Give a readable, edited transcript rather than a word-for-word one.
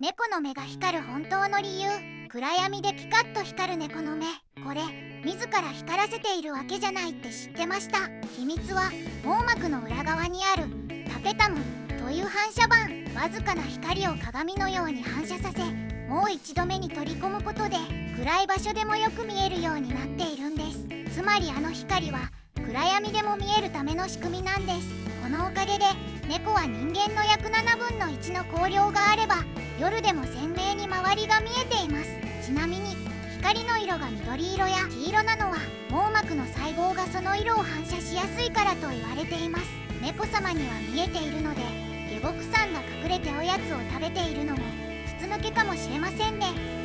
猫の目が光る本当の理由。暗闇でピカッと光る猫の目。これ、自ら光らせているわけじゃないって知ってました？秘密は網膜の裏側にあるタペタムという反射板。わずかな光を鏡のように反射させ、もう一度目に取り込むことで暗い場所でもよく見えるようになっているんです。つまりあの光は暗闇でも見えるための仕組みなんです。このおかげで猫は人間の約7分の1の光量があれば夜でも鮮明に周りが見えています。ちなみに光の色が緑色や黄色なのは網膜の細胞がその色を反射しやすいからと言われています。猫様には見えているので、下僕さんが隠れておやつを食べているのも筒抜けかもしれませんね。